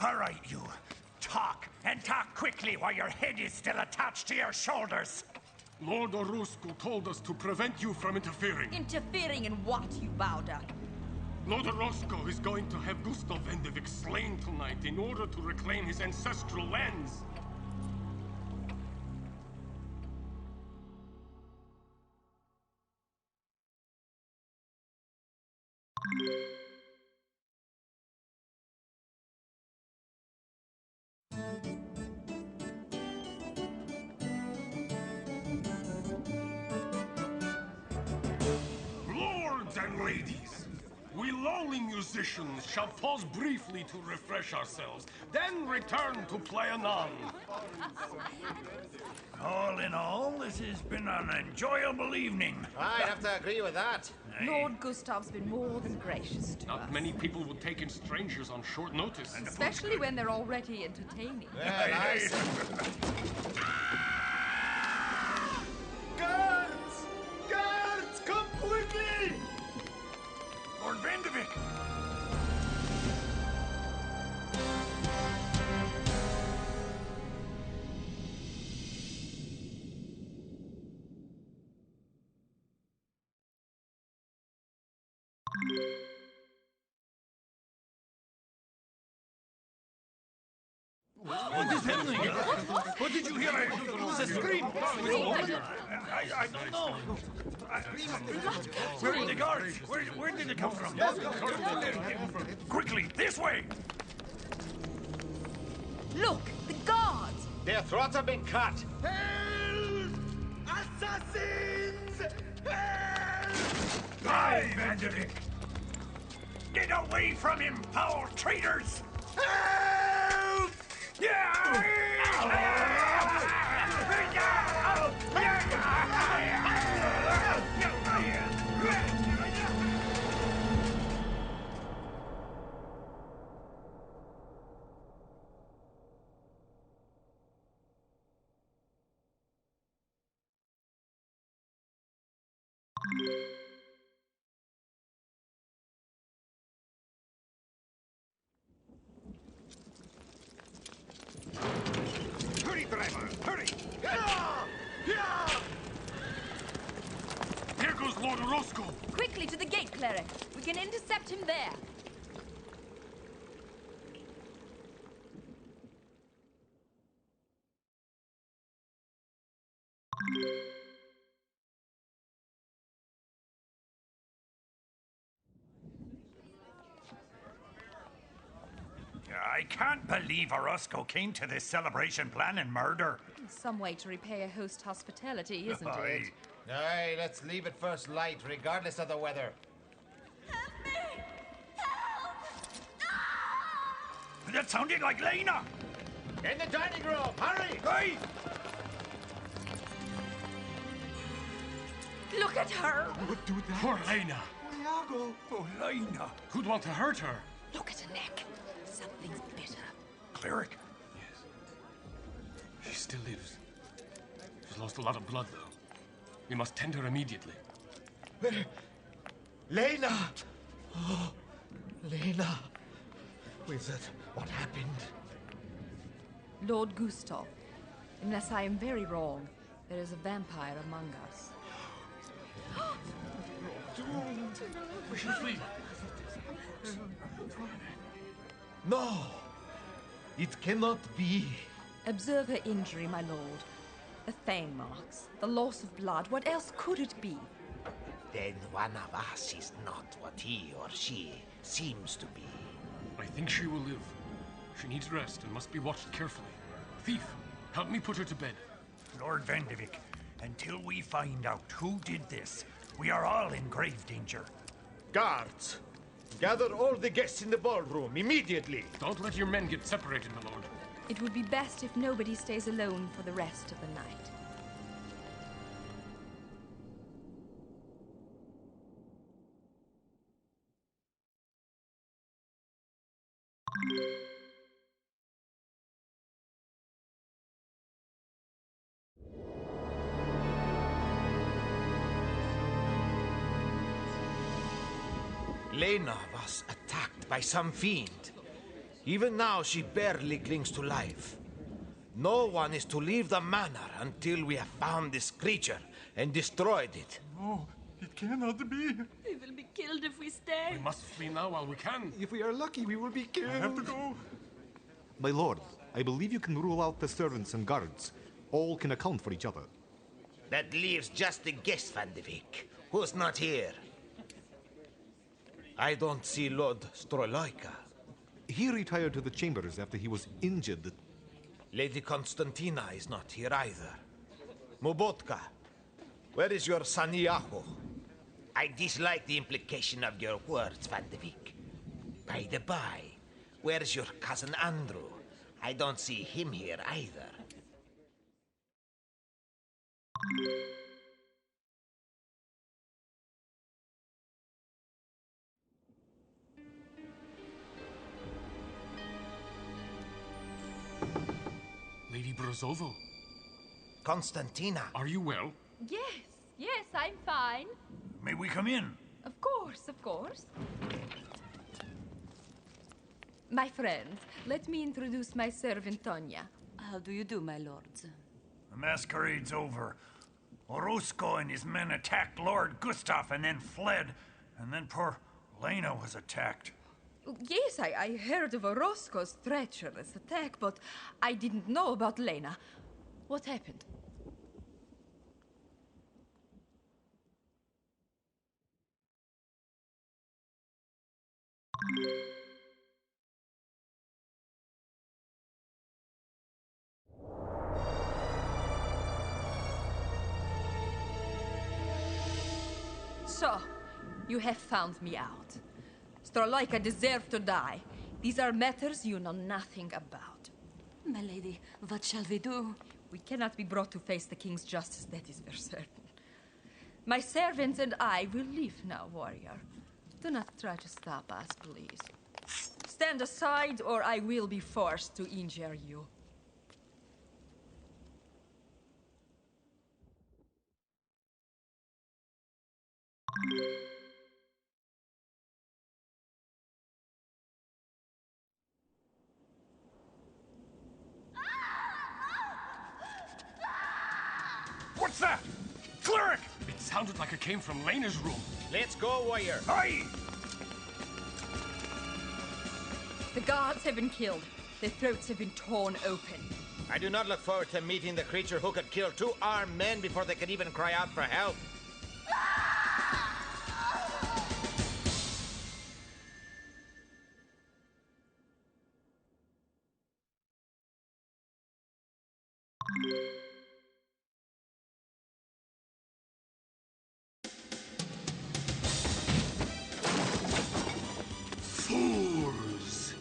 All right, you. Talk, and talk quickly while your head is still attached to your shoulders. Lord Orozco told us to prevent you from interfering. Interfering in what, you bowder? Lord Orozco is going to have Gustav Vendevik slain tonight in order to reclaim his ancestral lands. Lords and ladies, we lowly musicians shall pause briefly to refresh ourselves, then return to play anon. All in all, this has been an enjoyable evening. I'd have to agree with that. Lord Gustav's been more than gracious to us. Not many people would take in strangers on short notice. Especially when they're already entertaining. Well, I see. Guards! Guards, come quickly! Lord Vandevik! What is happening? What did you hear? It was a scream. I don't know. Where are the guards? Where did it come from? Quickly, this way! Look, the guards! Their throats have been cut. Help! Assassins! Help! Die, Vandevik! Get away from him, foul traitors! Help! Hurry, driver! Hurry! Here goes Lord Orozco. Quickly to the gate, cleric. We can intercept him there. I can't believe Orozco came to this celebration planning murder. Some way to repay a host hospitality, isn't Aye. it? Aye, let's leave it first light, regardless of the weather. Help me! Help! That sounded like Lena! In the dining room, hurry! Hey! Look at her! Would do that. Poor Lena. Oh, Lena! Who'd want to hurt her? Look at her neck. Something's bitter. Cleric? She still lives. She's lost a lot of blood, though. We must tend her immediately. Lena! Oh, Lena. Wizard, what happened? Lord Gustav, Unless I am very wrong, there is a vampire among us. We should flee. No! It cannot be. Observe her injury, my lord. The fang marks, the loss of blood. What else could it be? Then one of us is not what he or she seems to be. I think she will live. She needs rest and must be watched carefully. Thief, help me put her to bed. Lord Vandevik, until we find out who did this, we are all in grave danger. Guards! Gather all the guests in the ballroom immediately! Don't let your men get separated, my lord. It would be best if nobody stays alone for the rest of the night. Lena was attacked by some fiend. Even now, she barely clings to life. No one is to leave the manor until we have found this creature and destroyed it. No, it cannot be. We will be killed if we stay. We must flee now while we can. If we are lucky, we will be killed. I have to go. My lord, I believe you can rule out the servants and guards. All can account for each other. That leaves just the guest, Vandevik, who's not here. I don't see Lord Stroloika. He retired to the chambers after he was injured. Lady Constantina is not here either. Mubotka, where is your Sanyaho? I dislike the implication of your words, Vandevik. By the by, where's your cousin Andrew? I don't see him here either. Lady Brozovo, Constantina. are you well? Yes, I'm fine. May we come in? Of course. My friends, let me introduce my servant Tonya. How do you do, my lords? The masquerade's over. Orozco and his men attacked Lord Gustav and then fled. And then poor Lena was attacked. Yes, I heard of Orozco's treacherous attack, but I didn't know about Lena. What happened? So, you have found me out. Stroloika deserved to die. These are matters you know nothing about. My lady, what shall we do? We cannot be brought to face the king's justice, that is for certain. My servants and I will leave now, warrior. Do not try to stop us, please. Stand aside, or I will be forced to injure you. What's that? Cleric! It sounded like it came from Lena's room. Let's go, warrior. Aye! The guards have been killed. Their throats have been torn open. I do not look forward to meeting the creature who could kill 2 armed men before they could even cry out for help. Fools!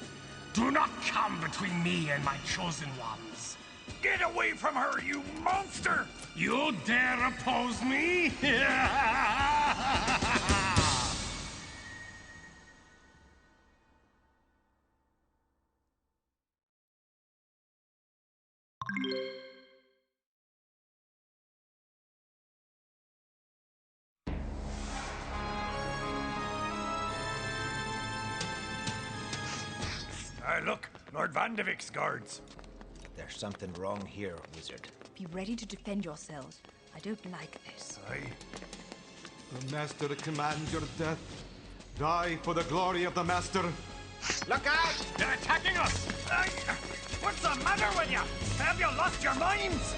Do not come between me and my chosen ones. Get away from her, you monster! You dare oppose me? Look, Lord Vandevik's guards. There's something wrong here, wizard. Be ready to defend yourselves. I don't like this. Aye. The Master commands your death. Die for the glory of the Master. Look out! They're attacking us! Aye. What's the matter with you? Have you lost your minds?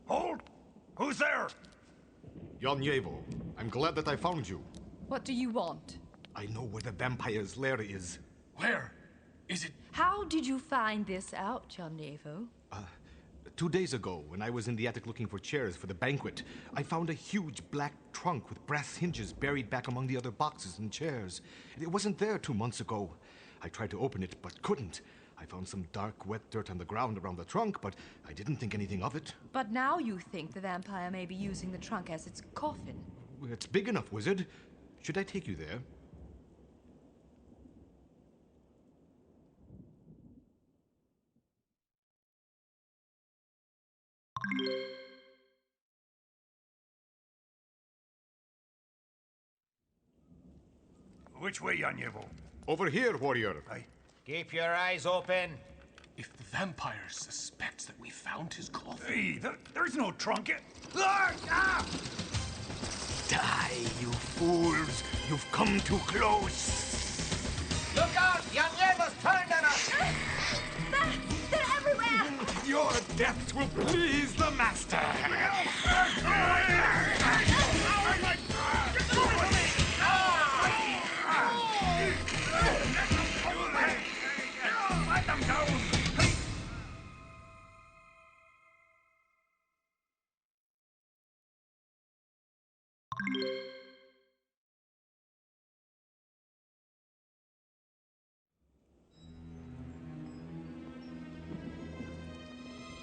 Hold! Who's there? Yanyevo, I'm glad that I found you. What do you want? I know where the vampire's lair is. Where? Is it? How did you find this out, John Nevo? 2 days ago, when I was in the attic looking for chairs for the banquet, I found a huge black trunk with brass hinges buried back among the other boxes and chairs. It wasn't there 2 months ago. I tried to open it, but couldn't. I found some dark, wet dirt on the ground around the trunk, but I didn't think anything of it. But now you think the vampire may be using the trunk as its coffin. It's big enough, wizard. Should I take you there? Which way, Yanyevo? Over here, warrior. Aye. Keep your eyes open. If the vampire suspects that we found his coffin. Hey, there's no trunk. Ah! Ah! Die, you fools! You've come too close! Look out! Yanyevo's turned on us! They're everywhere! Your death will please the Master! Let them go!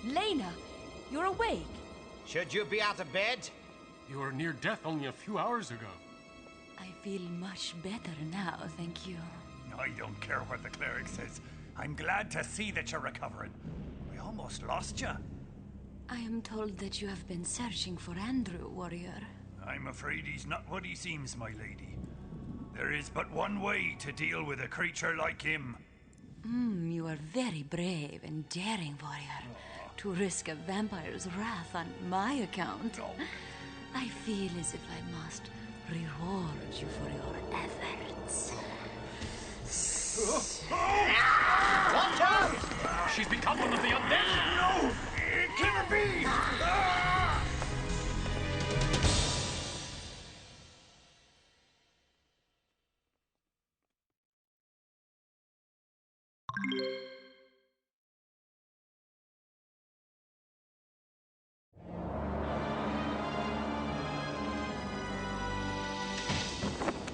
Lena, you're awake. Should you be out of bed? You were near death only a few hours ago. I feel much better now, thank you. I don't care what the cleric says. I'm glad to see that you're recovering. We almost lost you. I am told that you have been searching for Andrew, warrior. I'm afraid he's not what he seems, my lady. There is but one way to deal with a creature like him. You are very brave and daring, warrior. To risk a vampire's wrath on my account. I feel as if I must reward you for your efforts. Watch out! She's become one of the undead! No! It can't be! Ah!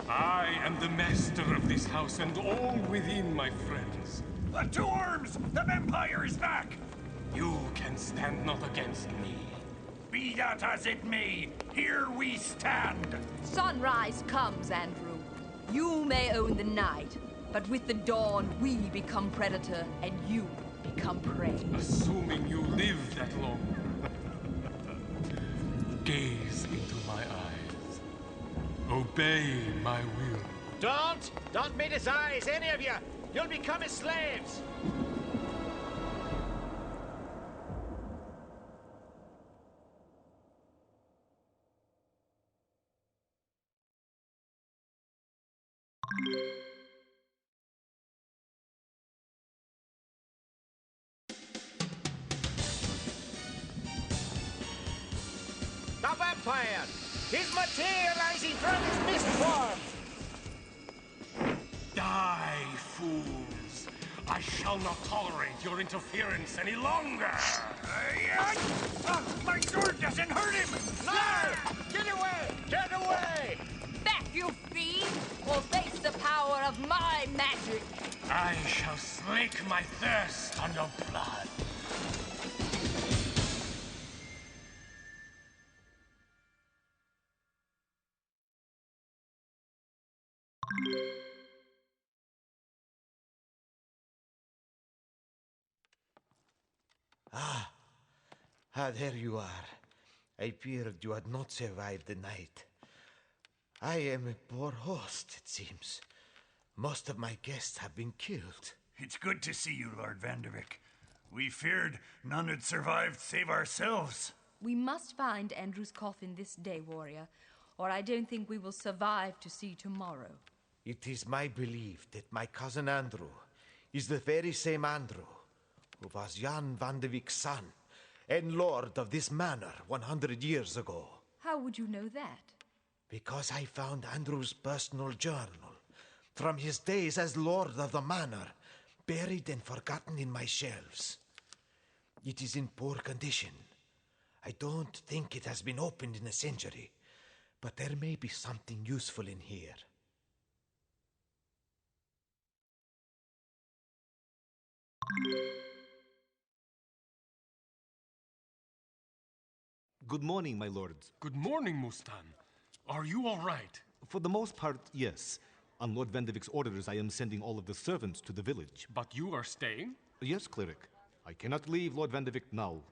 I am the master of this house and all within, my friends. The two arms! The vampire is back! You can stand not against me. Be that as it may, here we stand! Sunrise comes, Andrew. You may own the night, but with the dawn, we become predator and you become prey. Assuming you live that long. Gaze into my eyes. Obey my will. Don't meet his eyes, any of you! You'll become his slaves! The vampire! He's materializing from his mist form! Die, fools! I shall not tolerate your interference any longer! My sword doesn't hurt him! No! Get away! Get away! Back, you fiend, or face the power of my magic! I shall slake my thirst on your blood. There you are. I feared you had not survived the night. I am a poor host, it seems. Most of my guests have been killed. It's good to see you, Lord Vanderwyck. We feared none had survived save ourselves. We must find Andrew's coffin this day, warrior, or I don't think we will survive to see tomorrow. It is my belief that my cousin Andrew is the very same Andrew who was Jan Vanderwyck's son and lord of this manor 100 years ago. How would you know that? Because I found Andrew's personal journal from his days as lord of the manor, buried and forgotten in my shelves. It is in poor condition. I don't think it has been opened in a century, but there may be something useful in here. Good morning, my lords. Good morning, Mustan. Are you all right? For the most part, yes. On Lord Vanderwyck's orders, I am sending all of the servants to the village. But you are staying? Yes, cleric. I cannot leave Lord Vanderwyck now.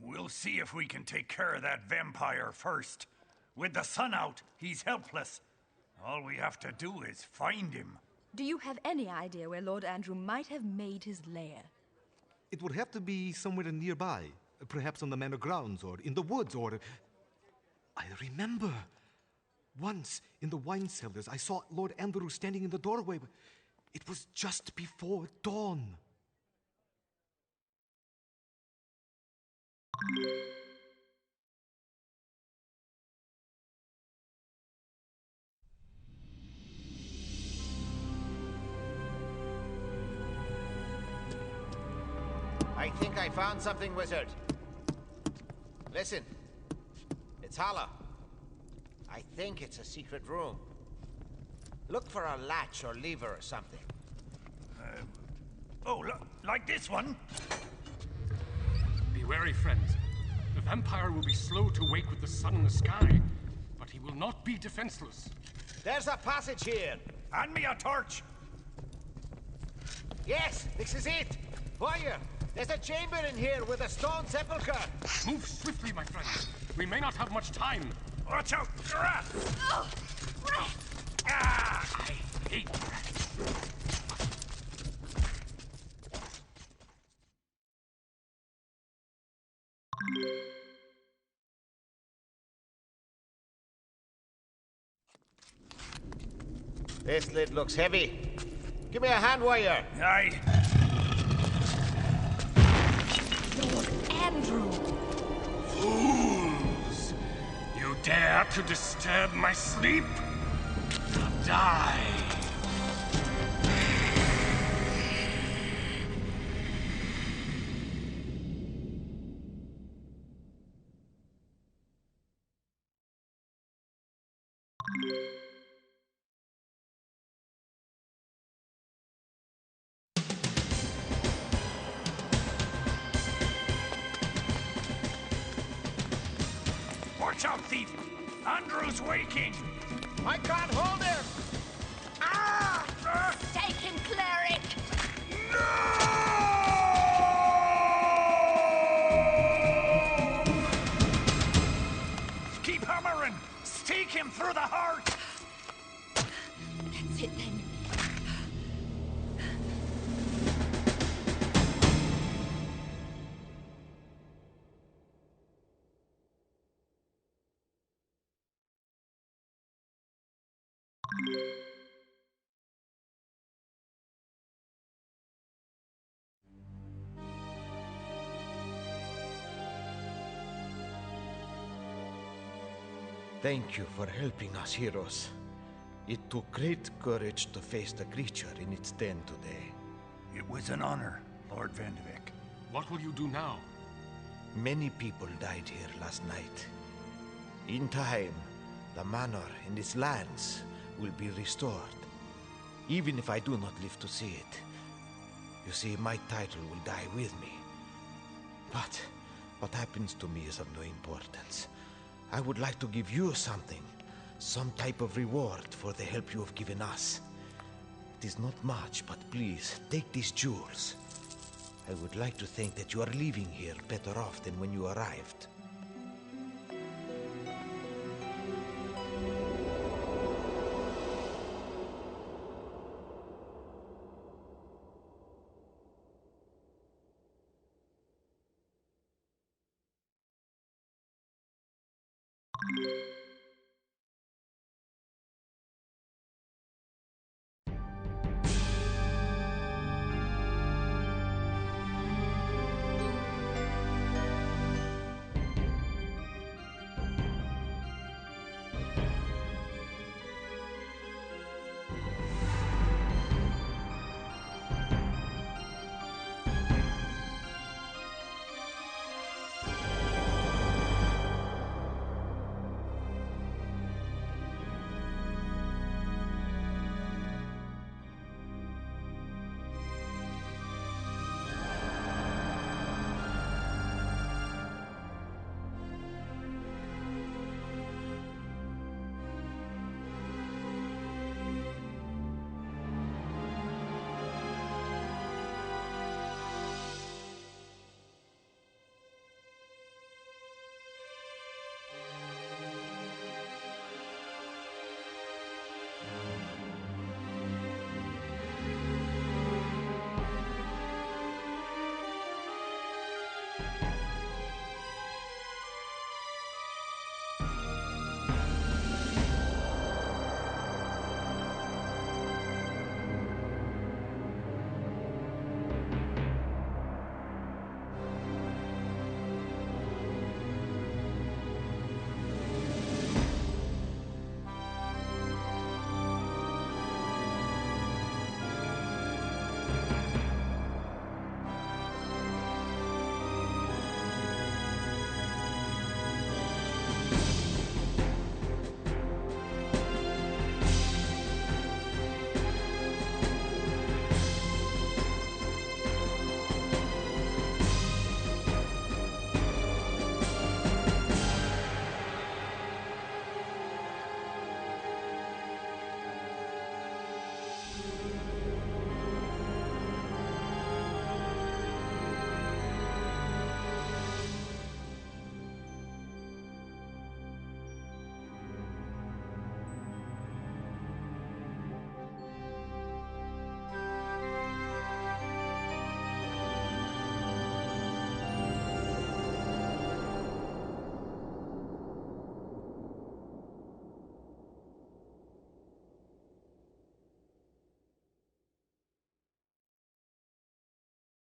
We'll see if we can take care of that vampire first. With the sun out, he's helpless. All we have to do is find him. Do you have any idea where Lord Andrew might have made his lair? It would have to be somewhere nearby. Perhaps on the manor grounds, or in the woods, or... I remember. Once, in the wine cellars, I saw Lord Andrew standing in the doorway. It was just before dawn. I think I found something, wizard. Listen. It's hollow. I think it's a secret room. Look for a latch or lever or something. Like this one? Be wary, friends. The vampire will be slow to wake with the sun in the sky, but he will not be defenseless. There's a passage here. Hand me a torch. Yes, this is it. Warrior, there's a chamber in here with a stone sepulchre. Move swiftly, my friends. We may not have much time. Watch out! Ah, I hate rats. This lid looks heavy. Give me a hand, warrior. Aye. Lord Andrew! Fools! You dare to disturb my sleep? Die! Watch out, thief! Andrew's waking! I can't hold him! Take him, cleric! Keep hammering! Stake him through the heart! That's it then. Thank you for helping us, heroes. It took great courage to face the creature in its den today. It was an honor, Lord Vanderwyck. What will you do now? Many people died here last night. In time, the manor and its lands will be restored. Even if I do not live to see it. You see, my title will die with me. But what happens to me is of no importance. I would like to give you something. Some type of reward for the help you have given us. It is not much, but please, take these jewels. I would like to think that you are leaving here better off than when you arrived.